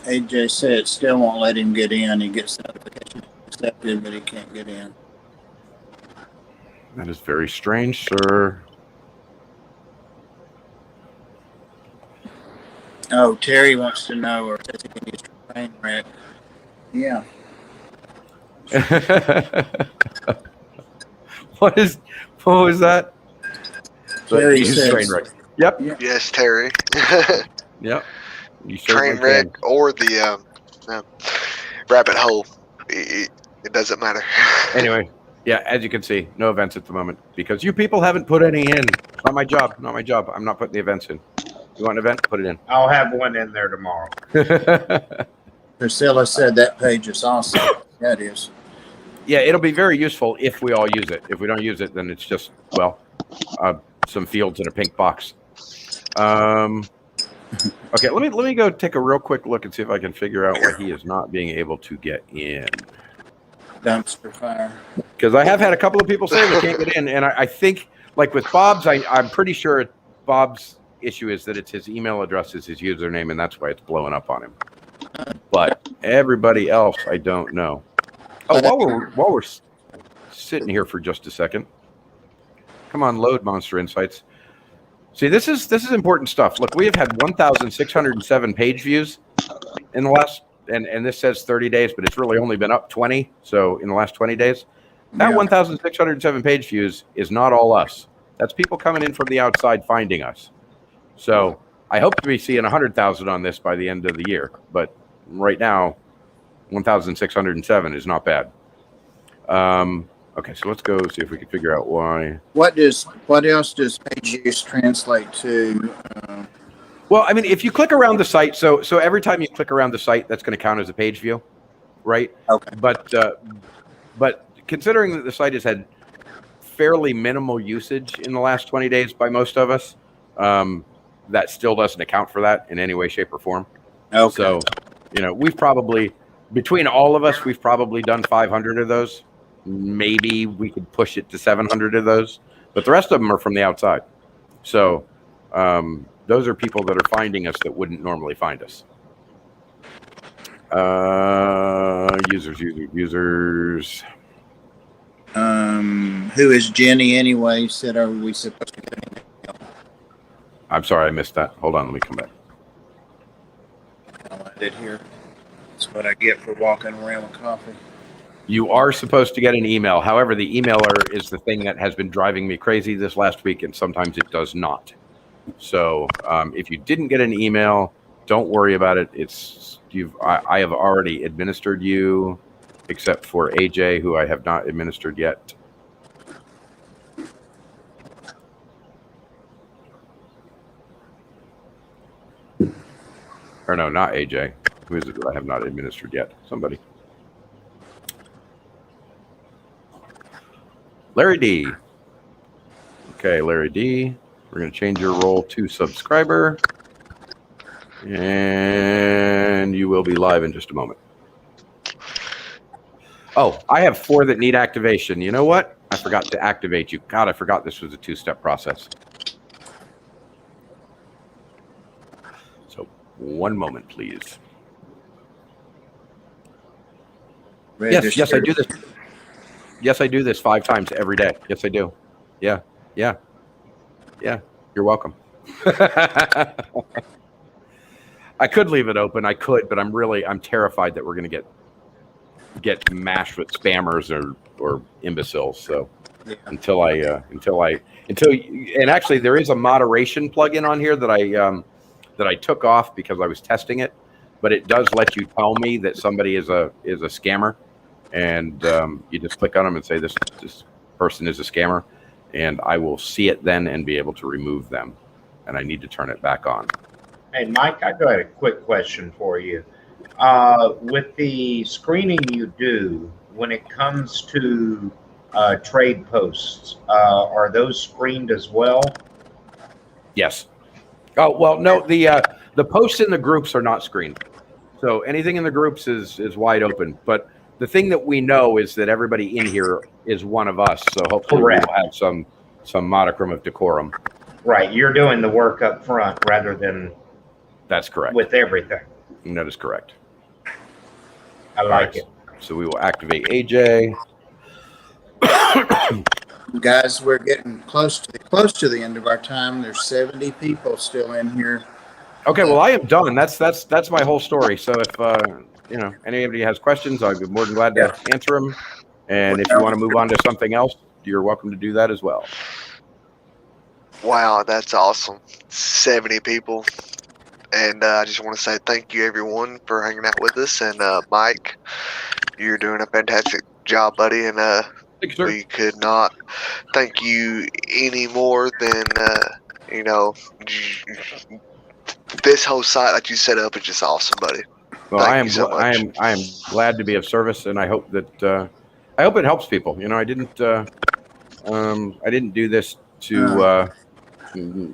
AJ said it still won't let him get in. He gets the notification accepted, but he can't get in. That is very strange, sir. Oh, Terry wants to know, or says he can use train wreck. Yeah. What was that? Terry Use says, train wreck. Yep. Yes, Terry. Yep. You Train wreck or the rabbit hole. It doesn't matter. Anyway, yeah, as you can see, no events at the moment because you people haven't put any in. It's not my job. Not my job. I'm not putting the events in. You want an event? Put it in. I'll have one in there tomorrow. Priscilla said that page is awesome. That is. Yeah, it'll be very useful if we all use it. If we don't use it, then it's just, some fields in a pink box. Okay, let me go take a real quick look and see if I can figure out why he is not being able to get in. Dumpster fire. Because I have had a couple of people say they can't get in, and I think, like with Bob's, I'm pretty sure Bob's issue is that it's his email address is his username, and that's why it's blowing up on him. But everybody else, I don't know. Oh, while we're sitting here for just a second, come on, load Monster Insights. See, this is important stuff. Look, we have had 1,607 page views in the last, and this says 30 days, but it's really only been up 20. So in the last 20 days, that 1,607 page views is not all us. That's people coming in from the outside finding us. So I hope to be seeing 100,000 on this by the end of the year. But right now, 1,607 is not bad. Okay, so let's go see if we can figure out why. What else does page use translate to? Well, I mean, if you click around the site, so every time you click around the site, that's going to count as a page view, right? Okay. But considering that the site has had fairly minimal usage in the last 20 days by most of us, that still doesn't account for that in any way, shape, or form. Okay. So, we've probably, between all of us, we've probably done 500 of those. Maybe we could push it to 700 of those, but the rest of them are from the outside. So those are people that are finding us that wouldn't normally find us. Users. Who is Jenny anyway? Said, are we supposed to get an email? I'm sorry, I missed that. Hold on, let me come back. I did here. That's what I get for walking around with coffee. You are supposed to get an email. However, the emailer is the thing that has been driving me crazy this last week, and sometimes it does not. So if you didn't get an email, don't worry about it. I have already administered you, except for AJ, who I have not administered yet. Or no, not AJ. Who is it that I have not administered yet? Somebody. Larry D. Okay, Larry D. We're going to change your role to subscriber. And you will be live in just a moment. Oh, I have 4 that need activation. You know what? I forgot to activate you. God, I forgot this was a 2-step process. So 1 moment, please. Yes, I do this. Yes, I do this 5 times every day. Yes, I do. Yeah. You're welcome. I could leave it open. I could, but I'm terrified that we're going to get mashed with spammers or imbeciles. So and actually there is a moderation plugin on here that I took off because I was testing it, but it does let you tell me that somebody is a scammer. And you just click on them and say this person is a scammer, and I will see it then and be able to remove them. And I need to turn it back on. Hey, Mike, I got a quick question for you. With the screening you do, when it comes to trade posts, are those screened as well? Yes. Oh, well, no, the posts in the groups are not screened. So anything in the groups is wide open. But the thing that we know is that everybody in here is one of us. So hopefully we'll have some modicum of decorum. Right. You're doing the work up front rather than... That's correct. With everything. And that is correct. I like it. So we will activate AJ. Guys, we're getting close to the end of our time. There's 70 people still in here. Okay, well, I am done. That's my whole story. So if anybody has questions, I'd be more than glad to answer them. And if you want to move on to something else, you're welcome to do that as well. Wow, that's awesome. 70 people. And I just want to say thank you, everyone, for hanging out with us. And Mike, you're doing a fantastic job, buddy. And we could not thank you any more than, this whole site that you set up is just awesome, buddy. Well, I am glad to be of service, and I hope that it helps people. I didn't do this to.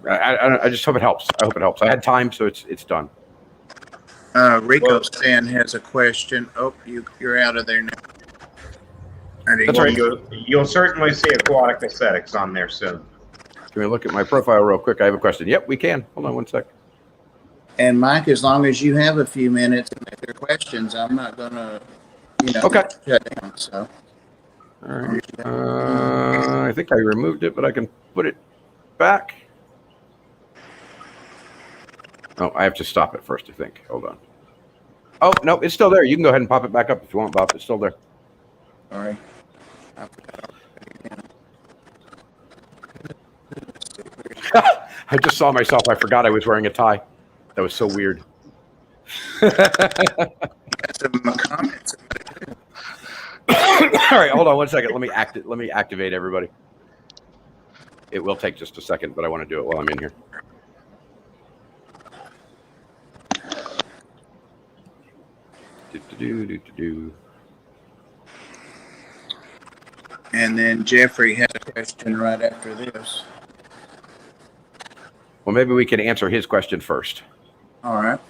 I just hope it helps. I hope it helps. I had time, so it's done. Rico Stan has a question. Oh, you're out of there now. That's right. You'll certainly see Aquatic Aesthetics on there soon. Can we look at my profile real quick? I have a question. Yep, we can. Hold on 1 sec. And Mike, as long as you have a few minutes and if there are questions, I'm not going to, shut down. So, all right. I think I removed it, but I can put it back. Oh, I have to stop it first, I think. Hold on. Oh, no, it's still there. You can go ahead and pop it back up if you want, Bob. It's still there. All right. I just saw myself. I forgot I was wearing a tie. That was so weird. Got some comments. All right, hold on 1 second. Let me activate everybody. It will take just a second, but I want to do it while I'm in here. And then Jeffrey has a question right after this. Well, maybe we can answer his question first. All right.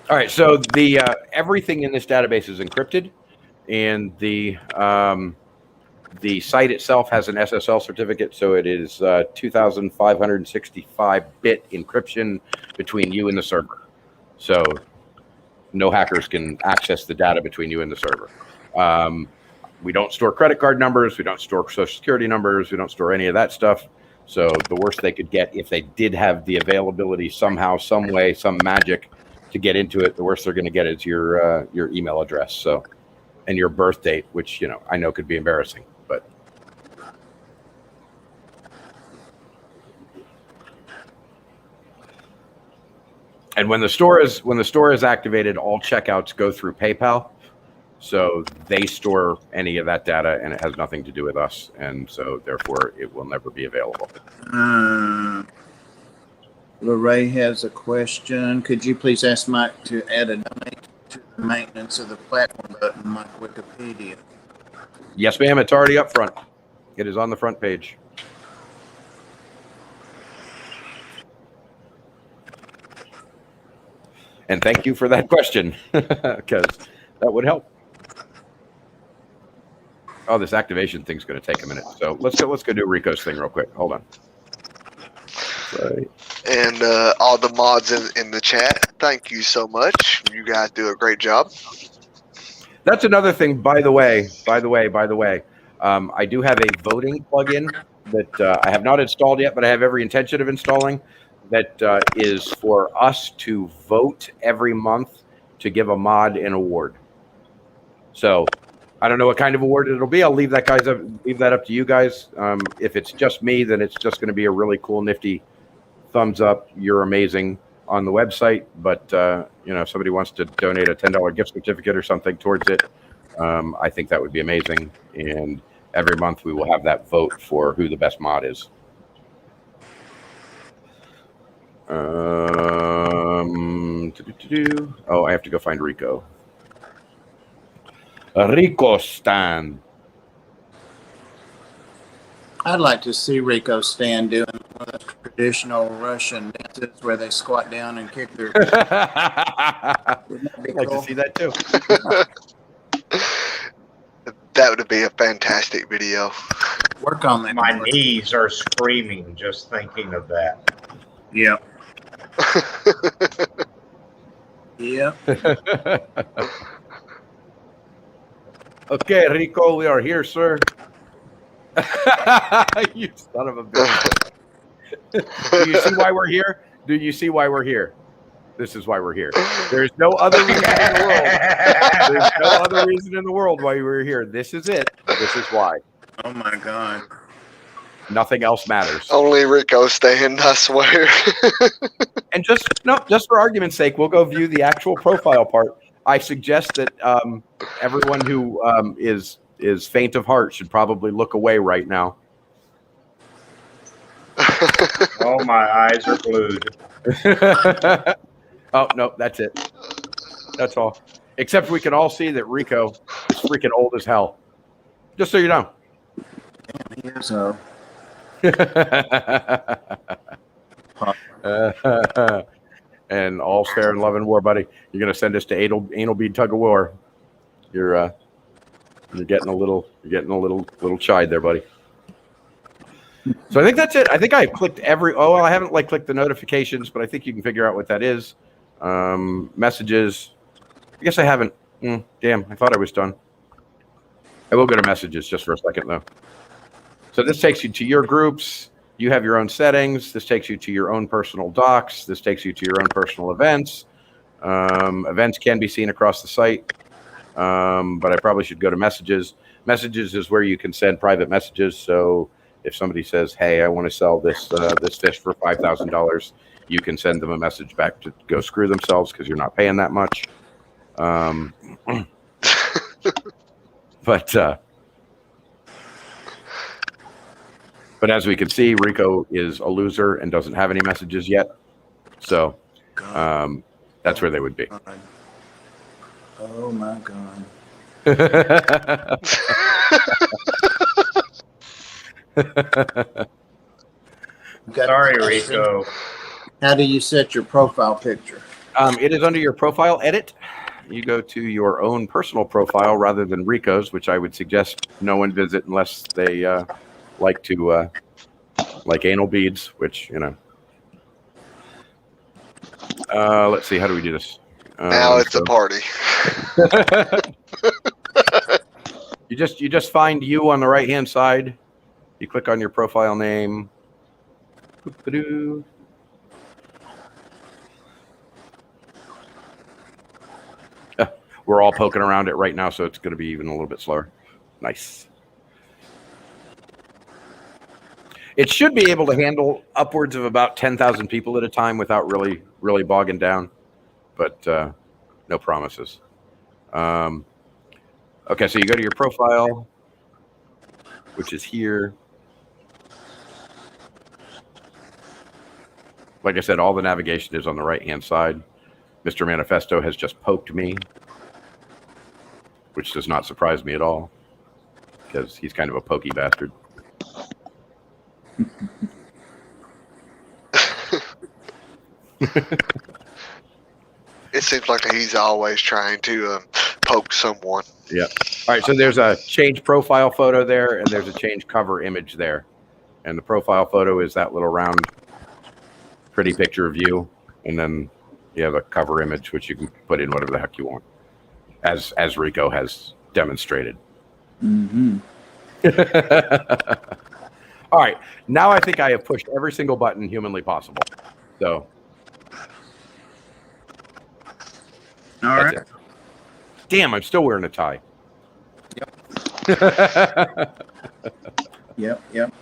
All right. So the everything in this database is encrypted, and the site itself has an SSL certificate, so it is 2,565-bit encryption between you and the server. So no hackers can access the data between you and the server. We don't store credit card numbers. We don't store social security numbers. We don't store any of that stuff. So the worst they could get, if they did have the availability somehow, some way, some magic to get into it, the worst they're going to get is your email address. So, and your birth date, which I know could be embarrassing, but. And when the store is activated, all checkouts go through PayPal, so they store any of that data, and it has nothing to do with us, and so therefore it will never be available. Lorraine has a question. Could you please ask Mike to add a donate to the maintenance of the platform button on my Wikipedia? Yes, ma'am. It's already up front. It is on the front page. And thank you for that question, because that would help. Oh, this activation thing's going to take a minute. So let's go do Rico's thing real quick. Hold on. Right. And all the mods in the chat, thank you so much. You guys do a great job. That's another thing, by the way. I do have a voting plugin that I have not installed yet, but I have every intention of installing. That is for us to vote every month to give a mod an award. So I don't know what kind of award it'll be. I'll leave that up to you guys. If it's just me, then it's just going to be a really cool, nifty thumbs up. You're amazing on the website. But if somebody wants to donate a $10 gift certificate or something towards it, I think that would be amazing. And every month we will have that vote for who the best mod is. Oh, I have to go find Rico. Rico stand. I'd like to see Rico stand doing one of those traditional Russian dances where they squat down and kick their. I'd like to see that too. That would be a fantastic video. Work on that. My knees are screaming just thinking of that. Yep. Yep. Okay, Rico, we are here, sir. You son of a bitch. Do you see why we're here? Do you see why we're here? This is why we're here. There's no other reason in the world. There's no other reason in the world why we're here. This is it. This is why. Oh my God. Nothing else matters. Only Rico stand, I swear. And just for argument's sake, we'll go view the actual profile part. I suggest that everyone who is faint of heart should probably look away right now. Oh, my eyes are glued. Oh, no, that's it. That's all. Except we can all see that Rico is freaking old as hell. Just so you know. Damn, he is so. And all's fair in love and war, buddy. You're gonna send us to anal bead tug of war. You're getting a little chide there, buddy. So I think that's it. I think I clicked I haven't clicked the notifications, but I think you can figure out what that is. Messages. I guess I haven't. Damn, I thought I was done. I will go to messages just for a second though. So this takes you to your groups. You have your own settings. This takes you to your own personal docs. This takes you to your own personal events. Events can be seen across the site, but I probably should go to messages. Messages is where you can send private messages. So if somebody says, "Hey, I want to sell this fish for $5,000," you can send them a message back to go screw themselves because you're not paying that much. But as we can see, Rico is a loser and doesn't have any messages yet. So that's where they would be. Oh my God. Sorry, Rico. How do you set your profile picture? It is under your profile edit. You go to your own personal profile rather than Rico's, which I would suggest no one visit unless they like to like anal beads, which let's see, how do we do this? Now it's a party. You just find you on the right hand side. You click on your profile name, Ba-doo. We're all poking around it right now, so it's going to be even a little bit slower. Nice. It should be able to handle upwards of about 10,000 people at a time without really bogging down, but no promises. Okay, so you go to your profile, which is here. Like I said, all the navigation is on the right-hand side. Mr. Manifesto has just poked me, which does not surprise me at all, because he's kind of a pokey bastard. It seems like he's always trying to poke someone. Yeah. All right, so there's a change profile photo there, and there's a change cover image there. And the profile photo is that little round, pretty picture of you, and then you have a cover image, which you can put in whatever the heck you want, as Rico has demonstrated. Mm-hmm. All right, now I think I have pushed every single button humanly possible. So, All right. it. Damn, I'm still wearing a tie. Yep. Yep.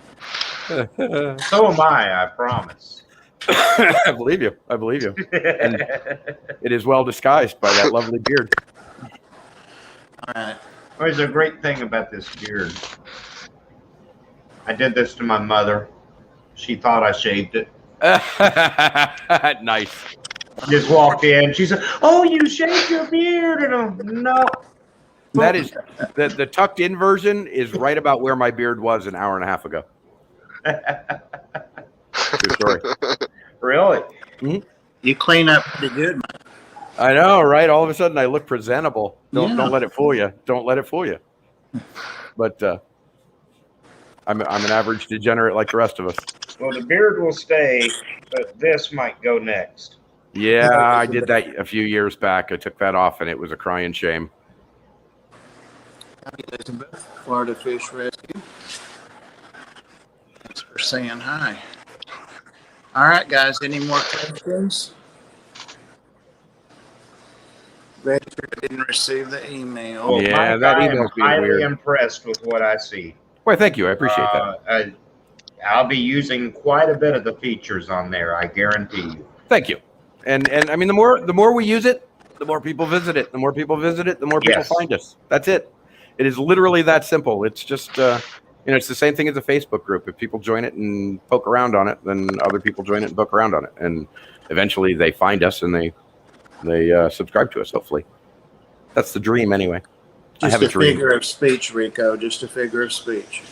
So am I promise. I believe you. I believe you. And it is well disguised by that lovely beard. All right. There's a great thing about this beard. I did this to my mother. She thought I shaved it. Nice. Just walked in. She said, "Oh, you shaved your beard?" And I'm, no. That is the tucked in version is right about where my beard was an hour and a half ago. True story. Really? You clean up pretty good, man. I know, right? All of a sudden, I look presentable. Don't Yeah. let it fool you. Don't let it fool you. But I'm an average degenerate like the rest of us. Well, the beard will stay, but this might go next. Yeah, I did that a few years back. I took that off, and it was a crying shame. Hi, Elizabeth, Florida Fish Rescue. Thanks for saying hi. All right, guys. Any more questions? Register didn't receive the email. Well, Yeah, Mike, that I am email's being highly weird. impressed with what I see. Well, thank you. I appreciate that. I'll be using quite a bit of the features on there, I guarantee you. Thank you. And I mean, the more we use it, the more people visit it. The more people visit it, the more people Yes. find us. That's it. It is literally that simple. It's just it's the same thing as a Facebook group. If people join it and poke around on it, then other people join it and poke around on it, and eventually they find us and they subscribe to us. Hopefully, that's the dream anyway. I Just have a a dream. figure of speech, Rico. Just a figure of speech.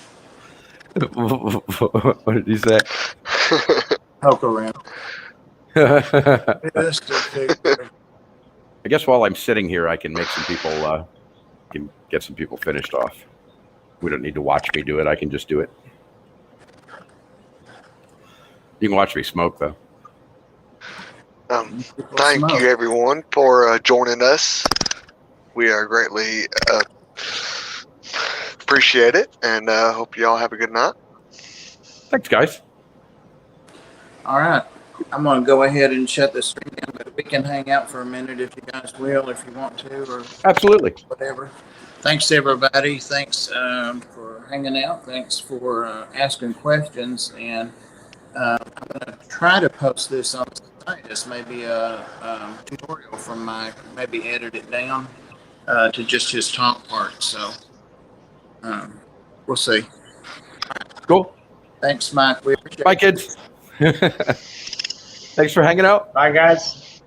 What did you say? Poke around. I Just a figure. guess while I'm sitting here, I can make some people can get some people finished off. We don't need to watch me do it. I can just do it. You can watch me smoke, though. Thank you, everyone, for joining us. We are greatly appreciate it, and hope you all have a good night. Thanks, guys. All right. I'm going to go ahead and shut the stream down, but we can hang out for a minute if you guys will, if you want to, or Absolutely. whatever. Thanks, everybody. Thanks for hanging out. Thanks for asking questions. And I'm going to try to post this on the site. This may be a tutorial from Mike. Maybe edit it down to just his top part. So we'll see. Cool. Thanks, Mike. We appreciate Bye, it. kids. Thanks for hanging out. Bye, guys.